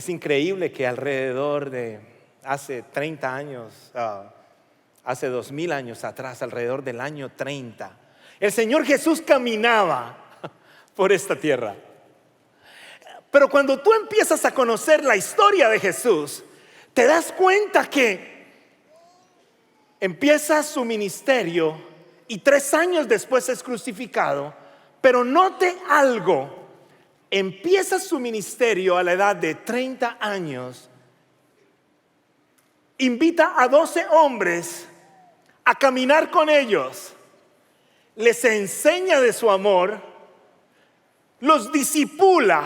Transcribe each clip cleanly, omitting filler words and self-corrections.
Es increíble que alrededor de hace 30 años, hace 2000 años atrás, alrededor del año 30, el Señor Jesús caminaba por esta tierra. Pero cuando tú empiezas a conocer la historia de Jesús, te das cuenta que empieza su ministerio y 3 años después es crucificado. Pero note algo, empieza su ministerio a la edad de 30 años, invita a 12 hombres a caminar con ellos, les enseña de su amor, los discipula,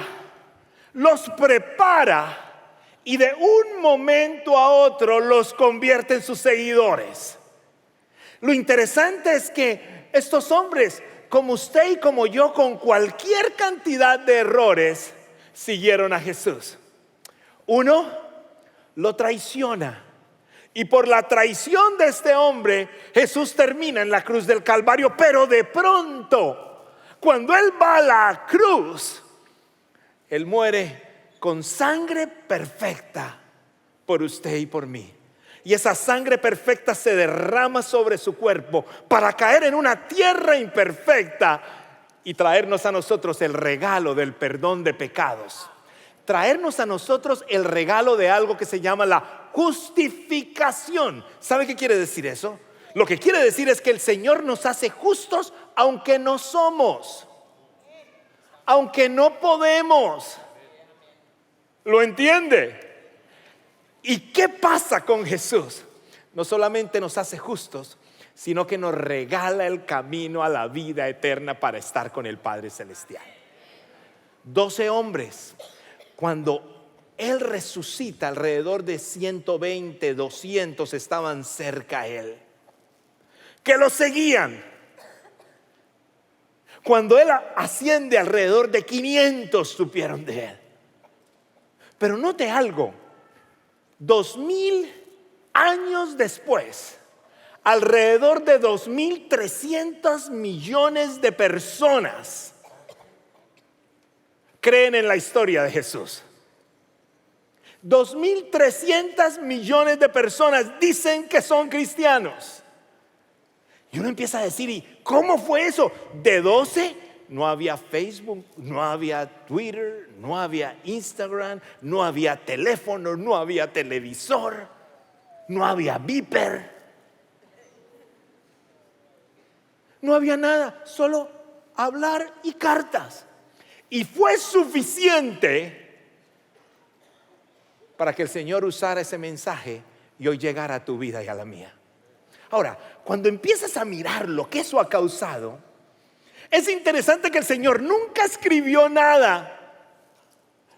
los prepara y de un momento a otro los convierte en sus seguidores. Lo interesante es que estos hombres, como usted y como yo, con cualquier cantidad de errores, siguieron a Jesús. Uno lo traiciona, y por la traición de este hombre, Jesús termina en la cruz del Calvario. Pero de pronto, cuando Él va a la cruz, Él muere con sangre perfecta por usted y por mí. Y esa sangre perfecta se derrama sobre su cuerpo para caer en una tierra imperfecta y traernos a nosotros el regalo del perdón de pecados. Traernos a nosotros el regalo de algo que se llama la justificación. ¿Sabe qué quiere decir eso? Lo que quiere decir es que el Señor nos hace justos aunque no somos, aunque no podemos. ¿Lo entiende? ¿Y qué pasa con Jesús? No solamente nos hace justos, sino que nos regala el camino a la vida eterna para estar con el Padre Celestial. 12 hombres, cuando Él resucita, alrededor de 120, 200 estaban cerca a Él, que lo seguían. Cuando Él asciende, alrededor de 500 supieron de Él. Pero note algo, 2000 años después, alrededor de 2.300 millones de personas creen en la historia de Jesús. 2.300 millones de personas dicen que son cristianos. Y uno empieza a decir, ¿y cómo fue eso? De 12 no había Facebook, no había Twitter, no había Instagram, no había teléfono, no había televisor, no había beeper, no había nada, solo hablar y cartas. Y fue suficiente para que el Señor usara ese mensaje y hoy llegara a tu vida y a la mía. Ahora, cuando empiezas a mirar lo que eso ha causado, es interesante que el Señor nunca escribió nada.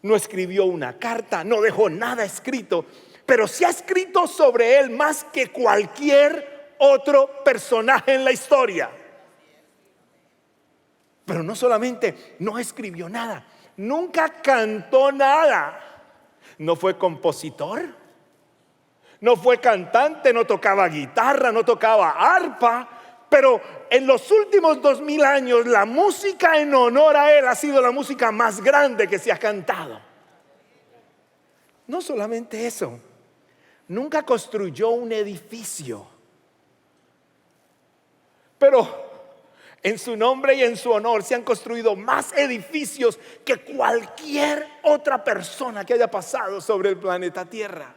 No escribió una carta, no dejó nada escrito, pero sí ha escrito sobre Él más que cualquier otro personaje en la historia. Pero no solamente no escribió nada, nunca cantó nada. No fue compositor, no fue cantante, no tocaba guitarra, no tocaba arpa. Pero en los últimos 2000 años la música en honor a Él ha sido la música más grande que se ha cantado. No solamente eso, nunca construyó un edificio, pero en su nombre y en su honor se han construido más edificios que cualquier otra persona que haya pasado sobre el planeta Tierra.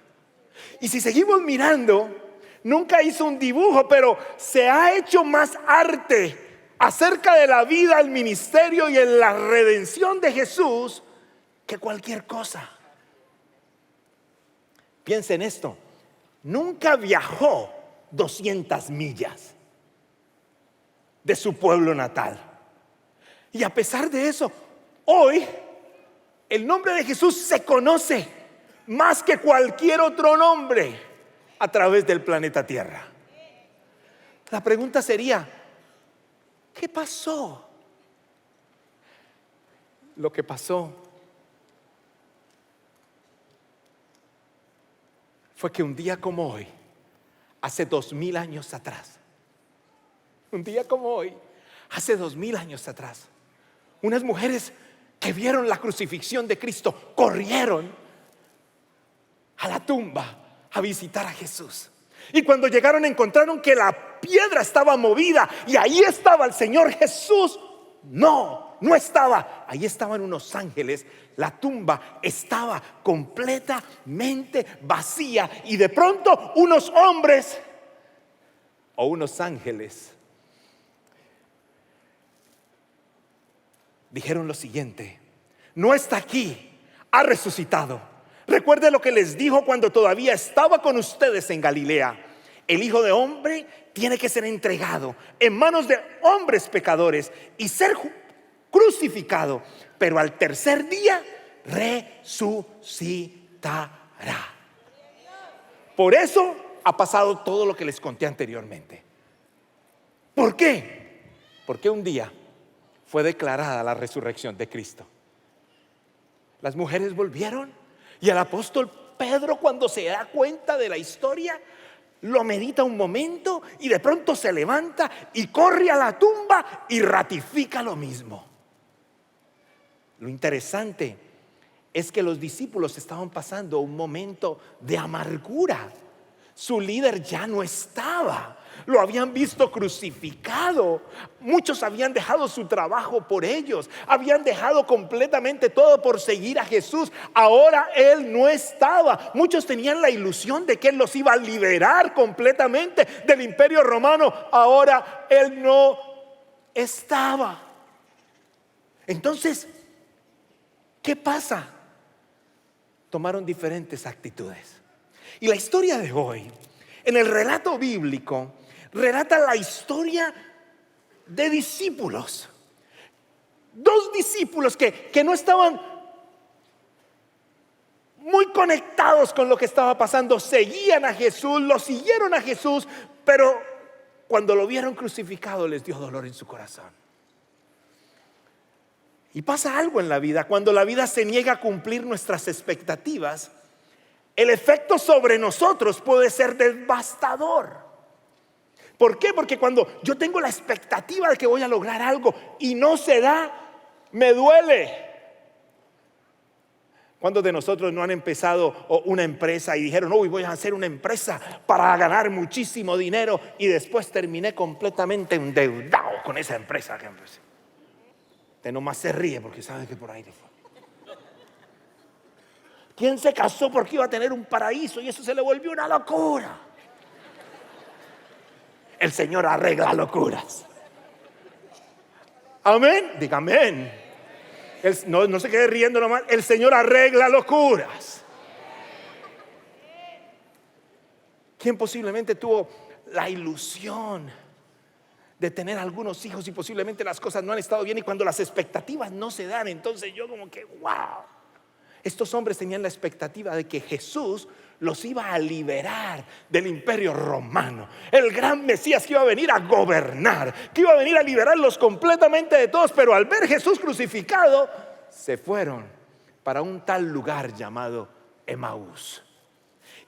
Y si seguimos mirando, nunca hizo un dibujo, pero se ha hecho más arte acerca de la vida, el ministerio y en la redención de Jesús que cualquier cosa. Piensa en esto, nunca viajó 200 millas de su pueblo natal. Y a pesar de eso, hoy el nombre de Jesús se conoce más que cualquier otro nombre a través del planeta Tierra. La pregunta sería, ¿qué pasó? Lo que pasó fue que un día como hoy, hace 2000 años atrás, un día como hoy, hace 2000 años atrás, unas mujeres que vieron la crucifixión de Cristo corrieron a la tumba a visitar a Jesús. Y cuando llegaron encontraron que la piedra estaba movida y ahí estaba el Señor Jesús. No estaba. Ahí estaban unos ángeles. La tumba estaba completamente vacía y de pronto unos hombres o unos ángeles dijeron lo siguiente: no está aquí, ha resucitado. Recuerde lo que les dijo cuando todavía estaba con ustedes en Galilea: el Hijo de Hombre tiene que ser entregado en manos de hombres pecadores y ser crucificado, pero al tercer día resucitará. Por eso ha pasado todo lo que les conté anteriormente. ¿Por qué? Porque un día fue declarada la resurrección de Cristo. Las mujeres volvieron y el apóstol Pedro, cuando se da cuenta de la historia, lo medita un momento y de pronto se levanta y corre a la tumba y ratifica lo mismo. Lo interesante es que los discípulos estaban pasando un momento de amargura. Su líder ya no estaba. Lo habían visto crucificado. Muchos habían dejado su trabajo por ellos. Habían dejado completamente todo por seguir a Jesús. Ahora Él no estaba. Muchos tenían la ilusión de que Él los iba a liberar completamente del imperio romano. Ahora Él no estaba. Entonces, ¿qué pasa? Tomaron diferentes actitudes. Y la historia de hoy, en el relato bíblico, relata la historia de discípulos. Dos discípulos que no estaban muy conectados con lo que estaba pasando. Seguían a Jesús, lo siguieron a Jesús, pero cuando lo vieron crucificado les dio dolor en su corazón. Y pasa algo en la vida. Cuando la vida se niega a cumplir nuestras expectativas, el efecto sobre nosotros puede ser devastador. ¿Por qué? Porque cuando yo tengo la expectativa de que voy a lograr algo y no se da, me duele. ¿Cuántos de nosotros no han empezado una empresa y dijeron: hoy voy a hacer una empresa para ganar muchísimo dinero, y después terminé completamente endeudado con esa empresa? Usted nomás se ríe porque sabe que por ahí le fue. ¿Quién se casó porque iba a tener un paraíso y eso se le volvió una locura? El Señor arregla locuras. Amén. Diga amén. No se quede riendo nomás. El Señor arregla locuras. ¿Quién posiblemente tuvo la ilusión de tener algunos hijos y posiblemente las cosas no han estado bien, y cuando las expectativas no se dan, entonces yo como que wow? Estos hombres tenían la expectativa de que Jesús los iba a liberar del imperio romano, el gran Mesías que iba a venir a gobernar, que iba a venir a liberarlos completamente de todos. Pero al ver Jesús crucificado, se fueron para un tal lugar llamado Emaús.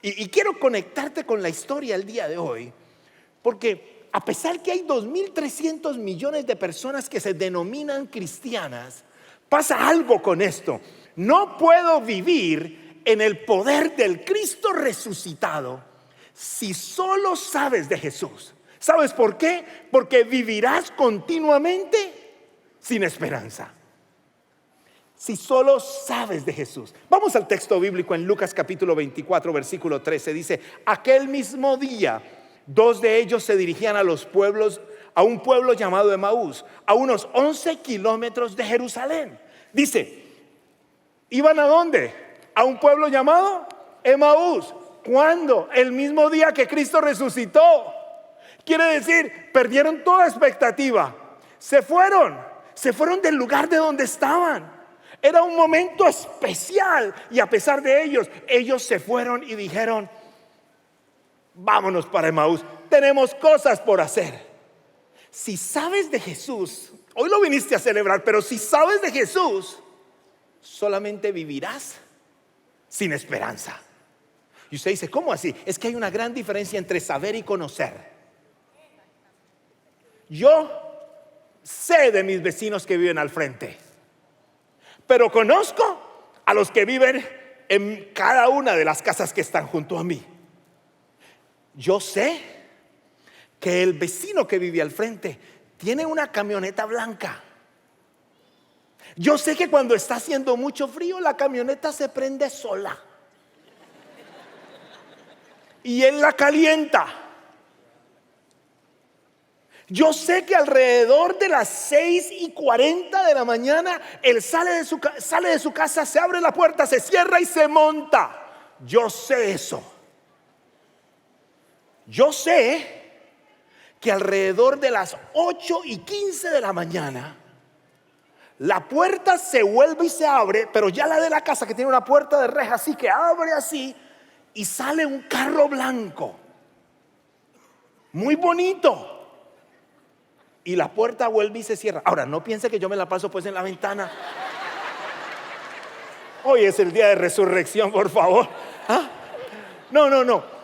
Y quiero conectarte con la historia el día de hoy, porque a pesar que hay 2.300 millones de personas que se denominan cristianas, pasa algo con esto. No puedo vivir en el poder del Cristo resucitado si solo sabes de Jesús. ¿Sabes por qué? Porque vivirás continuamente sin esperanza. Si solo sabes de Jesús. Vamos al texto bíblico en Lucas capítulo 24, versículo 13. Dice: aquel mismo día, dos de ellos se dirigían a un pueblo llamado Emaús, a unos 11 kilómetros de Jerusalén. Dice, ¿iban a dónde? A un pueblo llamado Emaús. ¿Cuándo? El mismo día que Cristo resucitó. Quiere decir, perdieron toda expectativa. Se fueron del lugar de donde estaban. Era un momento especial, y a pesar de ellos se fueron y dijeron: vámonos para Emaús, tenemos cosas por hacer. Si sabes de Jesús, hoy lo viniste a celebrar, pero si sabes de Jesús, solamente vivirás sin esperanza. Y usted dice: ¿cómo así? Es que hay una gran diferencia entre saber y conocer. Yo sé de mis vecinos que viven al frente, pero conozco a los que viven en cada una de las casas que están junto a mí. Yo sé que el vecino que vive al frente tiene una camioneta blanca. Yo sé que cuando está haciendo mucho frío la camioneta se prende sola y él la calienta. Yo sé que alrededor de las 6:40 de la mañana él sale de su casa, se abre la puerta, se cierra y se monta. Yo sé eso. Yo sé que alrededor de las 8:15 de la mañana la puerta se vuelve y se abre, pero ya la de la casa, que tiene una puerta de reja así, que abre así, y sale un carro blanco muy bonito, y la puerta vuelve y se cierra. Ahora, no piense que yo me la paso pues en la ventana. Hoy es el día de resurrección, por favor. ¿Ah? No.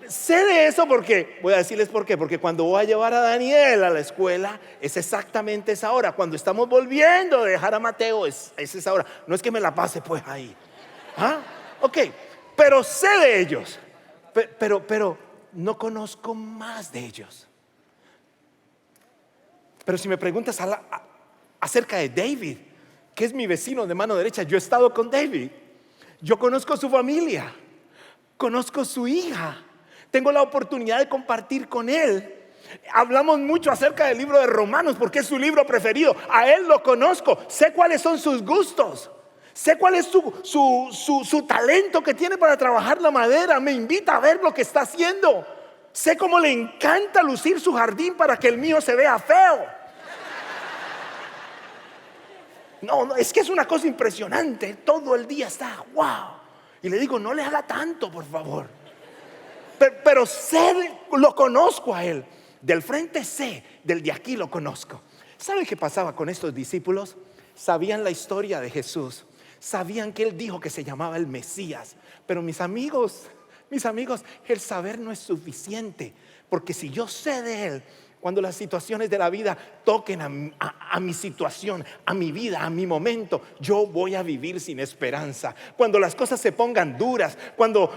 Sé de eso porque, voy a decirles por qué. Porque cuando voy a llevar a Daniel a la escuela, es exactamente esa hora. Cuando estamos volviendo a dejar a Mateo, es esa hora. No es que me la pase pues ahí. ¿Ah? Ok, pero sé de ellos. Pero no conozco más de ellos. Pero si me preguntas acerca de David, que es mi vecino de mano derecha, yo he estado con David. Yo conozco su familia, conozco su hija, tengo la oportunidad de compartir con él. Hablamos mucho acerca del libro de Romanos porque es su libro preferido. A él lo conozco, sé cuáles son sus gustos, sé cuál es su talento que tiene para trabajar la madera. Me invita a ver lo que está haciendo. Sé cómo le encanta lucir su jardín para que el mío se vea feo. No, es que es una cosa impresionante. Todo el día está wow. Y le digo, no le haga tanto, por favor. Pero sé, lo conozco a él. Del frente sé, del de aquí lo conozco. ¿Sabe qué pasaba con estos discípulos? Sabían la historia de Jesús. Sabían que él dijo que se llamaba el Mesías. Pero mis amigos, el saber no es suficiente. Porque si yo sé de él, cuando las situaciones de la vida toquen a mi situación, a mi vida, a mi momento, yo voy a vivir sin esperanza. Cuando las cosas se pongan duras, cuando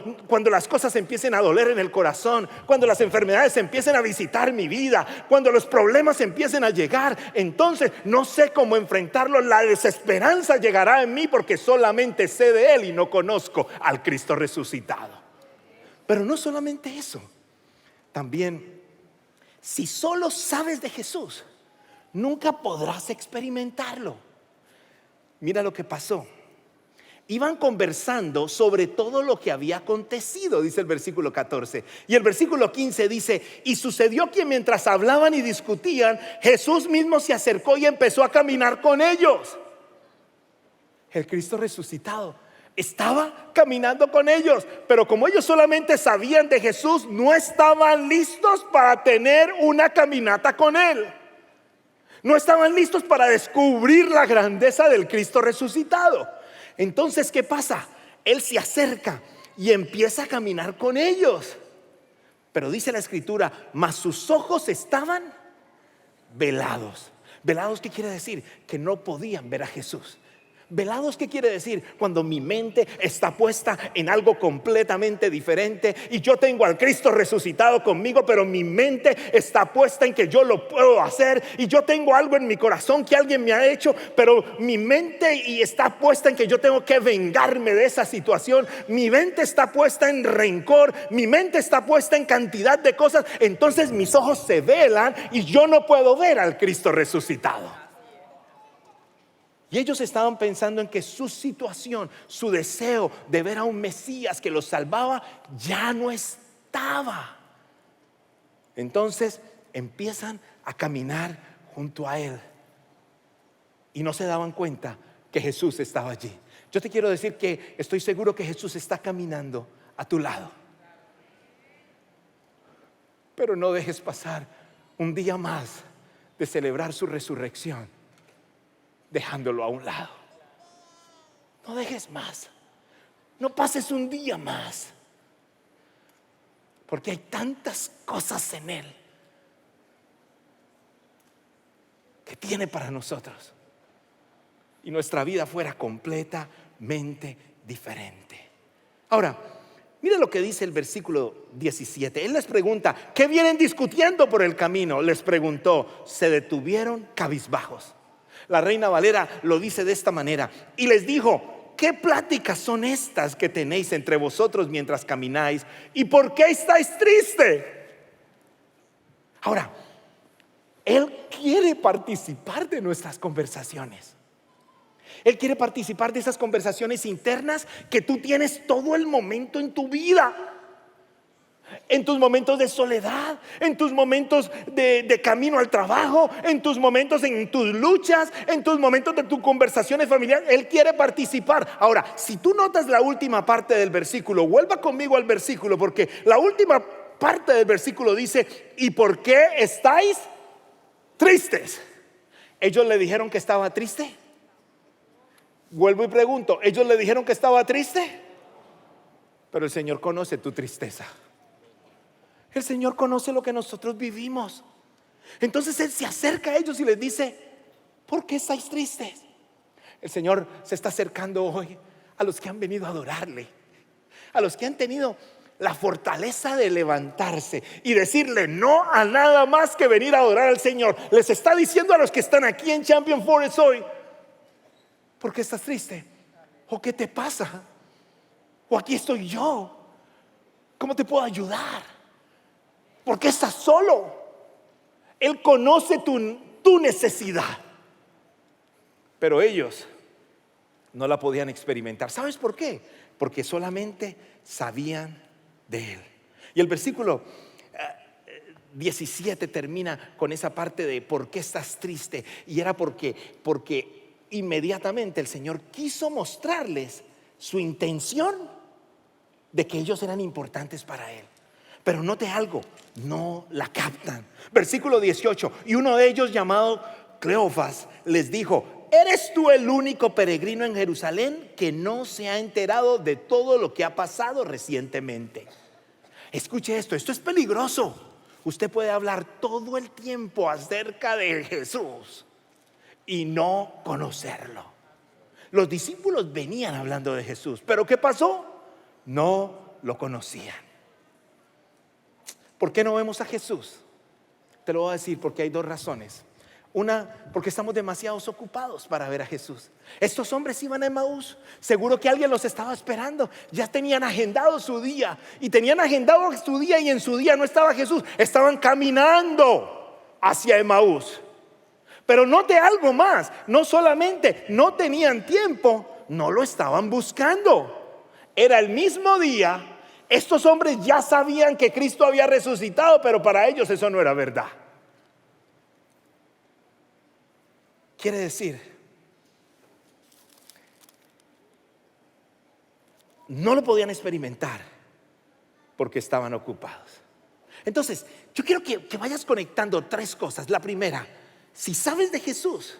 las cosas empiecen a doler en el corazón, cuando las enfermedades empiecen a visitar mi vida, cuando los problemas empiecen a llegar, entonces no sé cómo enfrentarlo. La desesperanza llegará en mí porque solamente sé de él y no conozco al Cristo resucitado. Pero no solamente eso, también si solo sabes de Jesús, nunca podrás experimentarlo. Mira lo que pasó. Iban conversando sobre todo lo que había acontecido, dice el versículo 14. Y el versículo 15 dice: y sucedió que mientras hablaban y discutían, Jesús mismo se acercó y empezó a caminar con ellos. El Cristo resucitado estaba caminando con ellos, pero como ellos solamente sabían de Jesús, no estaban listos para tener una caminata con él. No estaban listos para descubrir la grandeza del Cristo resucitado. Entonces, ¿qué pasa? Él se acerca y empieza a caminar con ellos. Pero dice la escritura, mas sus ojos estaban velados. ¿Velados qué quiere decir? Que no podían ver a Jesús. ¿Velados qué quiere decir? Cuando mi mente está puesta en algo completamente diferente y yo tengo al Cristo resucitado conmigo, pero mi mente está puesta en que yo lo puedo hacer, y yo tengo algo en mi corazón que alguien me ha hecho, pero mi mente está puesta en que yo tengo que vengarme de esa situación. Mi mente está puesta en rencor, mi mente está puesta en cantidad de cosas. Entonces mis ojos se velan y yo no puedo ver al Cristo resucitado. Y ellos estaban pensando en que su situación, su deseo de ver a un Mesías que los salvaba, ya no estaba. Entonces empiezan a caminar junto a él y no se daban cuenta que Jesús estaba allí. Yo te quiero decir que estoy seguro que Jesús está caminando a tu lado. Pero no dejes pasar un día más de celebrar su resurrección dejándolo a un lado. No dejes más. No pases un día más, porque hay tantas cosas en él que tiene para nosotros, y nuestra vida fuera completamente diferente. Ahora, mire lo que dice el versículo 17. Él les pregunta: ¿qué vienen discutiendo por el camino? Les preguntó. Se detuvieron cabizbajos. La Reina Valera lo dice de esta manera: y les dijo: ¿qué pláticas son estas que tenéis entre vosotros mientras camináis? ¿Y por qué estáis tristes? Ahora, Él quiere participar de nuestras conversaciones. Él quiere participar de esas conversaciones internas que tú tienes todo el momento en tu vida. En tus momentos de soledad, en tus momentos de camino al trabajo, en tus momentos, en tus luchas, en tus momentos de tus conversaciones familiares. Él quiere participar. Ahora, si tú notas la última parte del versículo, vuelva conmigo al versículo, porque la última parte del versículo dice: ¿y por qué estáis tristes? ¿Ellos le dijeron que estaba triste? Vuelvo y pregunto: ¿ellos le dijeron que estaba triste? Pero el Señor conoce tu tristeza. El Señor conoce lo que nosotros vivimos. Entonces Él se acerca a ellos y les dice: ¿por qué estáis tristes? El Señor se está acercando hoy a los que han venido a adorarle, a los que han tenido la fortaleza de levantarse y decirle no a nada más que venir a adorar al Señor. Les está diciendo a los que están aquí en Champion Forest hoy: ¿por qué estás triste? ¿O qué te pasa? ¿O aquí estoy yo? ¿Cómo te puedo ayudar? ¿Por qué estás solo? Él conoce tu necesidad. Pero ellos no la podían experimentar. ¿Sabes por qué? Porque solamente sabían de Él. Y el versículo 17 termina con esa parte de ¿por qué estás triste? Y era porque inmediatamente el Señor quiso mostrarles su intención de que ellos eran importantes para Él. Pero note algo, no la captan. Versículo 18: y uno de ellos, llamado Cleofas, les dijo: ¿eres tú el único peregrino en Jerusalén que no se ha enterado de todo lo que ha pasado recientemente? Escuche esto es peligroso. Usted puede hablar todo el tiempo acerca de Jesús y no conocerlo. Los discípulos venían hablando de Jesús, pero ¿qué pasó? No lo conocían. ¿Por qué no vemos a Jesús? Te lo voy a decir porque hay dos razones. Una, porque estamos demasiado ocupados para ver a Jesús. Estos hombres iban a Emaús. Seguro que alguien los estaba esperando. Ya tenían agendado su día. Y en su día no estaba Jesús. Estaban caminando hacia Emaús. Pero note algo más. No solamente no tenían tiempo, no lo estaban buscando. Era el mismo día. Estos hombres ya sabían que Cristo había resucitado, pero para ellos eso no era verdad. Quiere decir, no lo podían experimentar porque estaban ocupados. Entonces, yo quiero que vayas conectando tres cosas. La primera: si sabes de Jesús,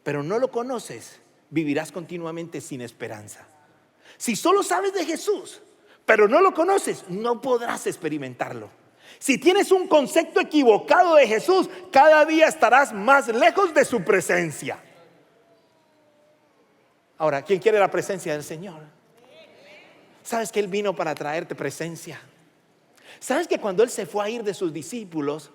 pero no lo conoces, vivirás continuamente sin esperanza. Si solo sabes de Jesús, pero no lo conoces, no podrás experimentarlo. Si tienes un concepto equivocado de Jesús, cada día estarás más lejos de su presencia. Ahora, ¿quién quiere la presencia del Señor? ¿Sabes que Él vino para traerte presencia? ¿Sabes que cuando Él se fue a ir de sus discípulos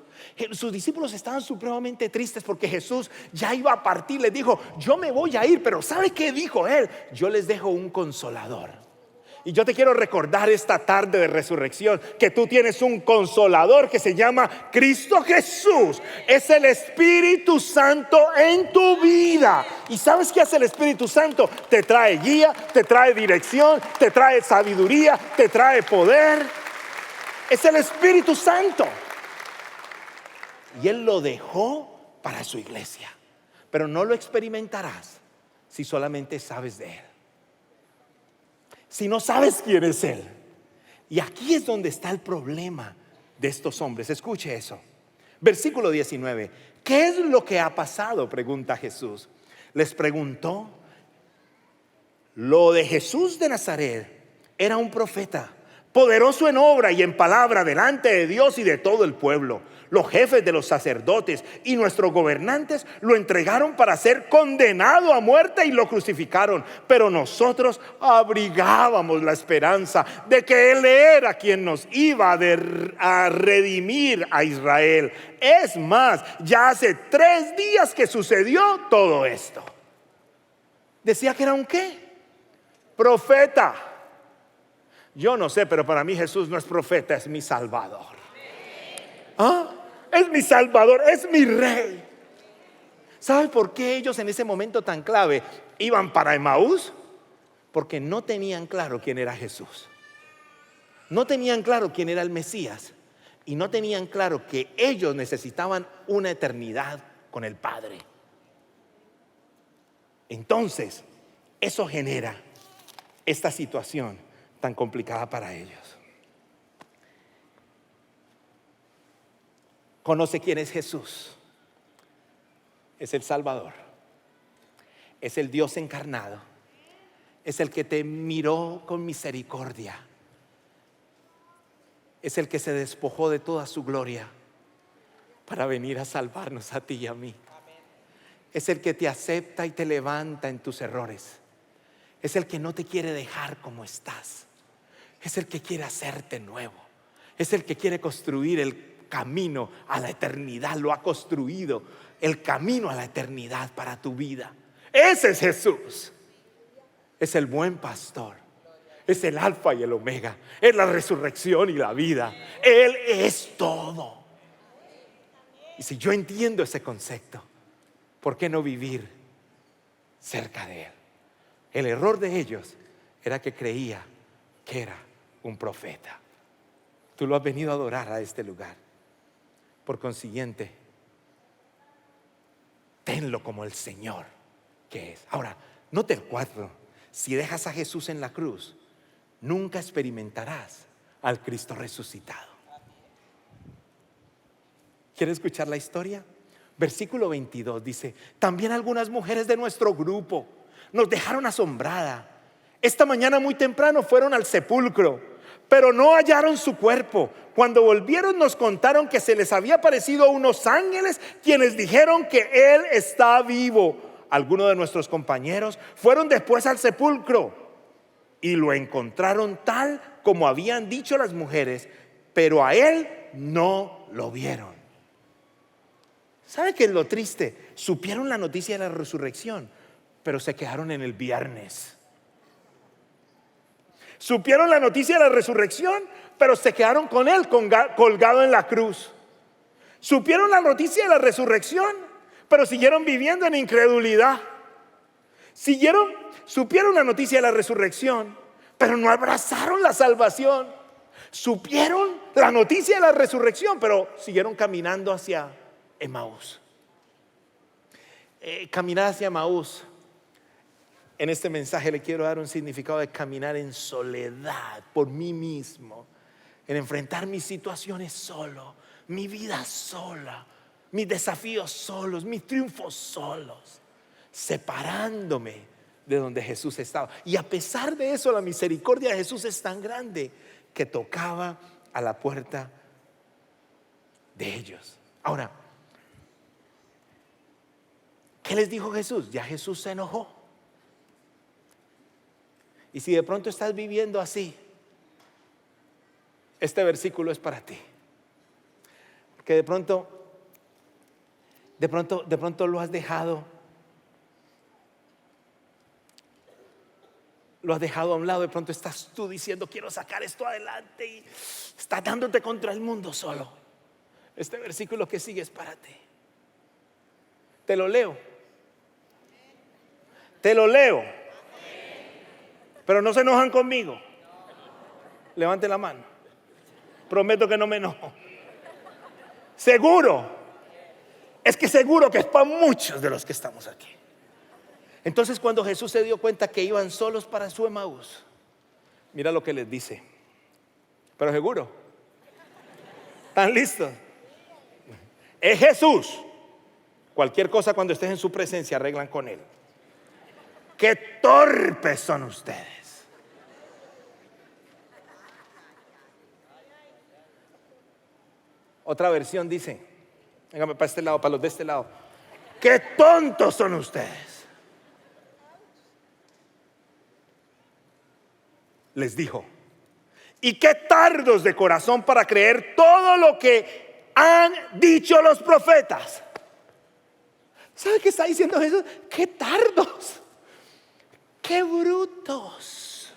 estaban supremamente tristes porque Jesús ya iba a partir? Les dijo: yo me voy a ir, pero ¿sabe qué dijo Él? Yo les dejo un consolador. Y yo te quiero recordar esta tarde de resurrección que tú tienes un consolador que se llama Cristo Jesús. Es el Espíritu Santo en tu vida. ¿Y sabes qué hace el Espíritu Santo? Te trae guía, te trae dirección, te trae sabiduría, te trae poder. Es el Espíritu Santo. Y Él lo dejó para su iglesia. Pero no lo experimentarás si solamente sabes de Él. Si no sabes quién es Él. Y aquí es donde está el problema de estos hombres. Escuche eso. Versículo 19. ¿Qué es lo que ha pasado?, pregunta Jesús. Les preguntó. Lo de Jesús de Nazaret era un profeta, poderoso en obra y en palabra delante de Dios y de todo el pueblo. Los jefes de los sacerdotes y nuestros gobernantes lo entregaron para ser condenado a muerte y lo crucificaron. Pero nosotros abrigábamos la esperanza de que Él era quien nos iba a redimir a Israel. Es más, ya hace 3 días que sucedió todo esto. Decía que era un ¿qué? Profeta. Yo no sé, pero para mí Jesús no es profeta, es mi Salvador. ¿Ah? Es mi Salvador, es mi Rey. ¿Sabe por qué ellos en ese momento tan clave iban para Emaús? Porque no tenían claro quién era Jesús. No tenían claro quién era el Mesías. Y no tenían claro que ellos necesitaban una eternidad con el Padre. Entonces, eso genera esta situación tan complicada para ellos. Conoce quién es Jesús. Es el Salvador. Es el Dios encarnado. Es el que te miró con misericordia. Es el que se despojó de toda su gloria para venir a salvarnos a ti y a mí. Es el que te acepta y te levanta en tus errores. Es el que no te quiere dejar como estás. Es el que quiere hacerte nuevo. Es el que quiere construir el camino a la eternidad. Lo ha construido, el camino a la eternidad para tu vida. Ese es Jesús. Es el buen pastor. Es el alfa y el omega. Es la resurrección y la vida. Él es todo. Y si yo entiendo ese concepto, ¿por qué no vivir cerca de Él? El error de ellos era que creía que era un profeta. Tú lo has venido a adorar a este lugar. Por consiguiente, tenlo como el Señor que es. Ahora, note el 4. Si dejas a Jesús en la cruz, nunca experimentarás al Cristo resucitado. ¿Quieres escuchar la historia? Versículo 22 dice: también algunas mujeres de nuestro grupo nos dejaron asombrada. Esta mañana muy temprano fueron al sepulcro, pero no hallaron su cuerpo. Cuando volvieron nos contaron que se les había aparecido unos ángeles quienes dijeron que Él está vivo. Algunos de nuestros compañeros fueron después al sepulcro y lo encontraron tal como habían dicho las mujeres, pero a Él no lo vieron. ¿Sabe qué es lo triste? Supieron la noticia de la resurrección, pero se quedaron en el viernes. Supieron la noticia de la resurrección, pero se quedaron con Él colgado en la cruz. Supieron la noticia de la resurrección, pero siguieron viviendo en incredulidad. Supieron la noticia de la resurrección, pero no abrazaron la salvación. Supieron la noticia de la resurrección, pero siguieron caminando hacia Emaús. Caminar hacia Emaús. En este mensaje le quiero dar un significado de caminar en soledad por mí mismo, en enfrentar mis situaciones solo, mi vida sola, mis desafíos solos, mis triunfos solos, separándome de donde Jesús estaba. Y a pesar de eso, la misericordia de Jesús es tan grande que tocaba a la puerta de ellos. Ahora, ¿qué les dijo Jesús? Ya Jesús se enojó. Y si de pronto estás viviendo así, este versículo es para ti. Porque de pronto lo has dejado a un lado. De pronto estás tú diciendo: quiero sacar esto adelante, y estás dándote contra el mundo solo. Este versículo que sigue es para ti. Te lo leo. Pero no se enojan conmigo. Levante la mano. Prometo que no me enojo. Seguro. Es que seguro que es para muchos de los que estamos aquí. Entonces, cuando Jesús se dio cuenta que iban solos para su Emaús, mira lo que les dice. Pero seguro. ¿Están listos? Es Jesús. Cualquier cosa, cuando estés en su presencia, arreglan con Él. ¡Qué torpes son ustedes! Otra versión dice, véngame para este lado, para los de este lado: qué tontos son ustedes. Les dijo: y qué tardos de corazón para creer todo lo que han dicho los profetas. ¿Sabe qué está diciendo Jesús? Qué tardos, qué brutos.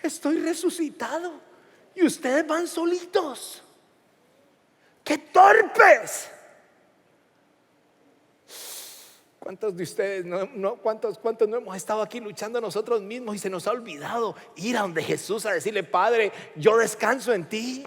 Estoy resucitado y ustedes van solitos. ¡Qué torpes! ¿Cuántos de ustedes cuántos no hemos estado aquí luchando nosotros mismos y se nos ha olvidado ir a donde Jesús a decirle: Padre, yo descanso en ti?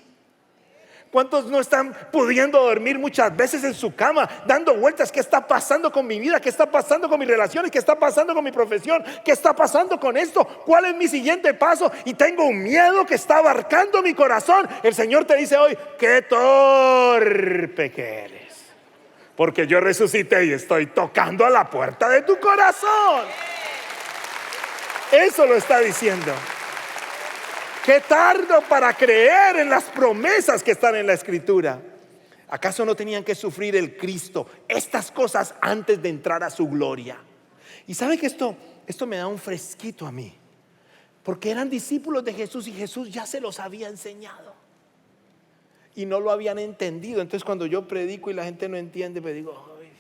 ¿Cuántos no están pudiendo dormir muchas veces en su cama, dando vueltas? ¿Qué está pasando con mi vida? ¿Qué está pasando con mis relaciones? ¿Qué está pasando con mi profesión? ¿Qué está pasando con esto? ¿Cuál es mi siguiente paso? Y tengo un miedo que está abarcando mi corazón. El Señor te dice hoy: qué torpe que eres, porque yo resucité y estoy tocando a la puerta de tu corazón. Eso lo está diciendo. Qué tardo para creer en las promesas que están en la Escritura. ¿Acaso no tenían que sufrir el Cristo estas cosas antes de entrar a su gloria? Y sabe que esto me da un fresquito a mí, porque eran discípulos de Jesús y Jesús ya se los había enseñado y no lo habían entendido. Entonces cuando yo predico y la gente no entiende, me digo: ay.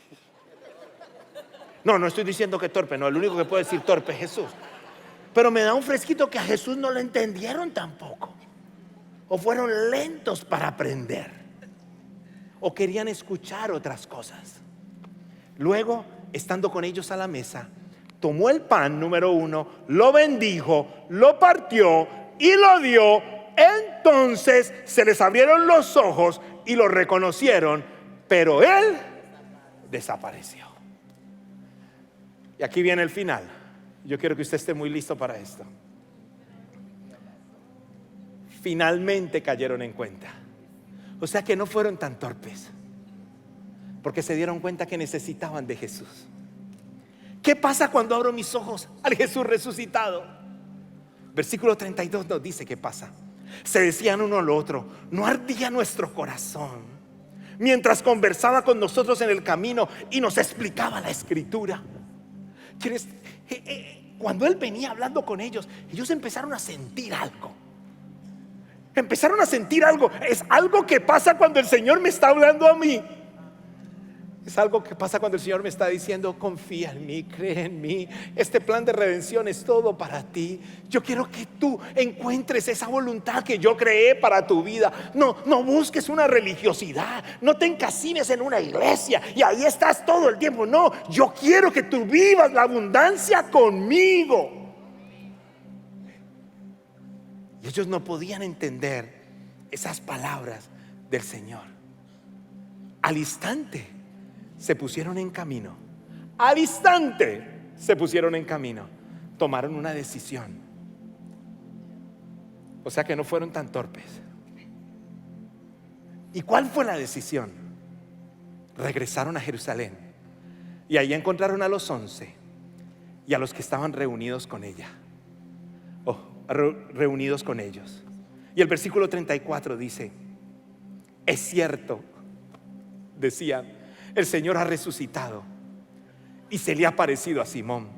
No estoy diciendo que torpe, no, el único que puede decir torpe es Jesús. Pero me da un fresquito que a Jesús no lo entendieron tampoco, o fueron lentos para aprender, o querían escuchar otras cosas. Luego, estando con ellos a la mesa, tomó el pan, número 1, lo bendijo, lo partió y lo dio. Entonces se les abrieron los ojos y lo reconocieron, pero él desapareció. Y aquí viene el final. Yo quiero que usted esté muy listo para esto. Finalmente cayeron en cuenta. O sea que no fueron tan torpes, porque se dieron cuenta que necesitaban de Jesús. ¿Qué pasa cuando abro mis ojos al Jesús resucitado? Versículo 32 nos dice qué pasa. Se decían uno al otro: ¿no ardía nuestro corazón mientras conversaba con nosotros en el camino y nos explicaba la Escritura? Cuando él venía hablando con ellos, ellos empezaron a sentir algo. Empezaron a sentir algo. Es algo que pasa cuando el Señor me está hablando a mí. Es algo que pasa cuando el Señor me está diciendo: confía en mí, cree en mí. Este plan de redención es todo para ti. Yo quiero que tú encuentres esa voluntad que yo creé para tu vida. No busques una religiosidad. No te encasines en una iglesia y ahí estás todo el tiempo. No, yo quiero que tú vivas la abundancia conmigo. Y ellos no podían entender esas palabras del Señor. Al instante se pusieron en camino. Al instante se pusieron en camino. Tomaron una decisión. O sea que no fueron tan torpes. ¿Y cuál fue la decisión? Regresaron a Jerusalén y ahí encontraron a los 11 y a los que estaban reunidos con ella, reunidos con ellos. Y el versículo 34 dice: es cierto, decían, el Señor ha resucitado y se le ha aparecido a Simón.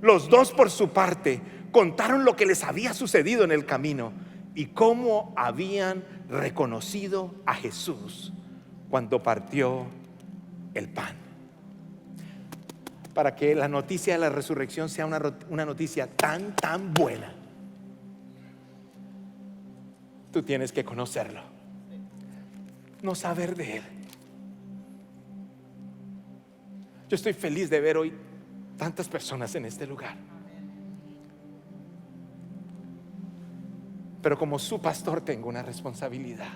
Los dos por su parte contaron lo que les había sucedido en el camino y cómo habían reconocido a Jesús cuando partió el pan. Para que la noticia de la resurrección sea una noticia tan buena, tú tienes que conocerlo, no saber de él. Yo estoy feliz de ver hoy tantas personas en este lugar, pero como su pastor tengo una responsabilidad.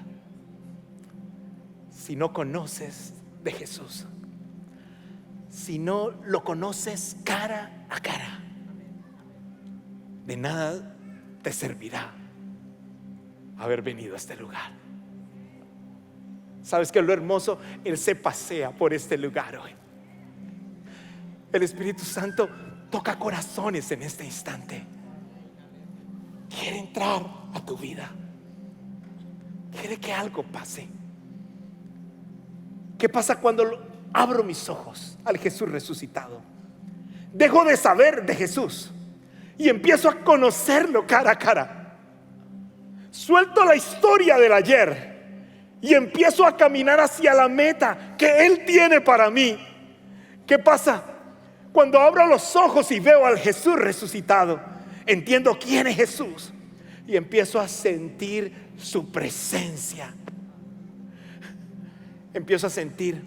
Si no conoces de Jesús, si no lo conoces cara a cara, de nada te servirá haber venido a este lugar. ¿Sabes qué es lo hermoso? Él se pasea por este lugar hoy. El Espíritu Santo toca corazones en este instante. Quiere entrar a tu vida. quiere que algo pase. ¿Qué pasa cuando abro mis ojos al Jesús resucitado? Dejo de saber de Jesús y empiezo a conocerlo cara a cara. Suelto la historia del ayer y empiezo a caminar hacia la meta que Él tiene para mí. ¿Qué pasa? Cuando abro los ojos y veo al Jesús resucitado, entiendo quién es Jesús y empiezo a sentir su presencia. Empiezo a sentir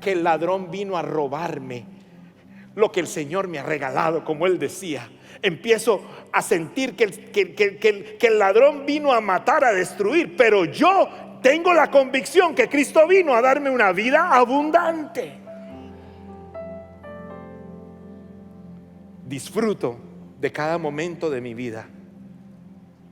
que el ladrón vino a robarme lo que el Señor me ha regalado, como Él decía. Empiezo a sentir que el ladrón vino a matar, a destruir, pero yo tengo la convicción que Cristo vino a darme una vida abundante. Disfruto de cada momento de mi vida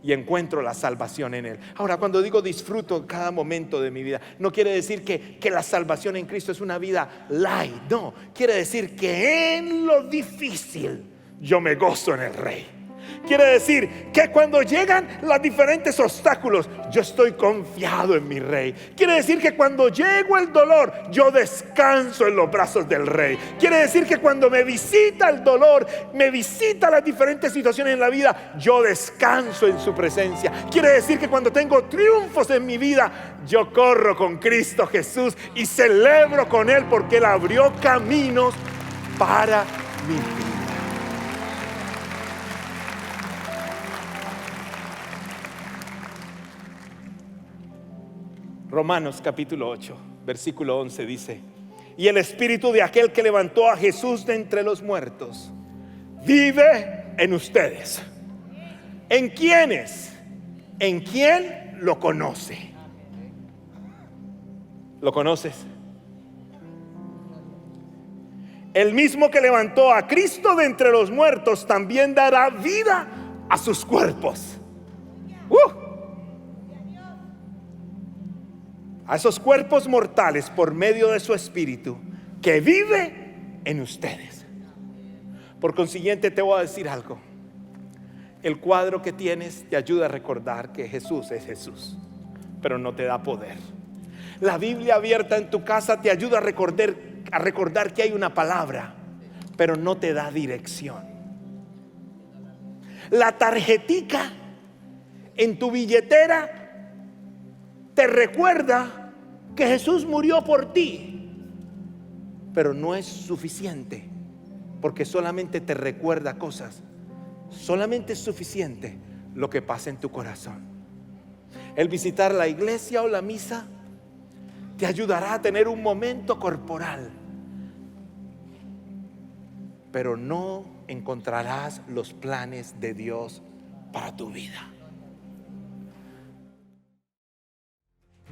y encuentro la salvación en Él. Ahora, cuando digo disfruto cada momento de mi vida, no quiere decir que la salvación en Cristo es una vida light. No, quiere decir que en lo difícil yo me gozo en el Rey. Quiere decir que cuando llegan los diferentes obstáculos, yo estoy confiado en mi Rey. Quiere decir que cuando llego el dolor, yo descanso en los brazos del Rey. Quiere decir que cuando me visita el dolor, me visita las diferentes situaciones en la vida, yo descanso en su presencia. Quiere decir que cuando tengo triunfos en mi vida, yo corro con Cristo Jesús y celebro con Él, porque Él abrió caminos para mi vida. Romanos capítulo 8, versículo 11 dice: y el espíritu de aquel que levantó a Jesús de entre los muertos vive en ustedes. ¿En quiénes? ¿En quién lo conoce? ¿Lo conoces? El mismo que levantó a Cristo de entre los muertos también dará vida a sus cuerpos. A esos cuerpos mortales por medio de su espíritu que vive en ustedes. Por consiguiente, te voy a decir algo. El cuadro que tienes te ayuda a recordar que Jesús es Jesús, pero no te da poder. La Biblia abierta en tu casa te ayuda a recordar que hay una palabra, pero no te da dirección. La tarjetica en tu billetera te recuerda que Jesús murió por ti, pero no es suficiente, porque solamente te recuerda cosas. Solamente es suficiente lo que pasa en tu corazón. El visitar la iglesia o la misa te ayudará a tener un momento corporal, pero no encontrarás los planes de Dios para tu vida.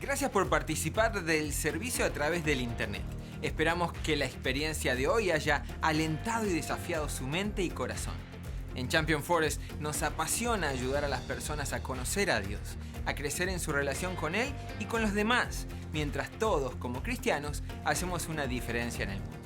Gracias por participar del servicio a través del internet. Esperamos que la experiencia de hoy haya alentado y desafiado su mente y corazón. En Champion Forest nos apasiona ayudar a las personas a conocer a Dios, a crecer en su relación con Él y con los demás, mientras todos, como cristianos, hacemos una diferencia en el mundo.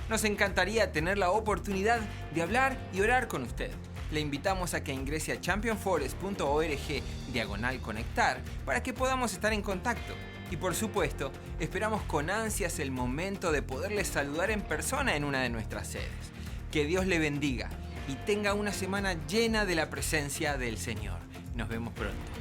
Nos encantaría tener la oportunidad de hablar y orar con usted. Le invitamos a que ingrese a championforest.org/conectar para que podamos estar en contacto. Y por supuesto, esperamos con ansias el momento de poderles saludar en persona en una de nuestras sedes. Que Dios le bendiga y tenga una semana llena de la presencia del Señor. Nos vemos pronto.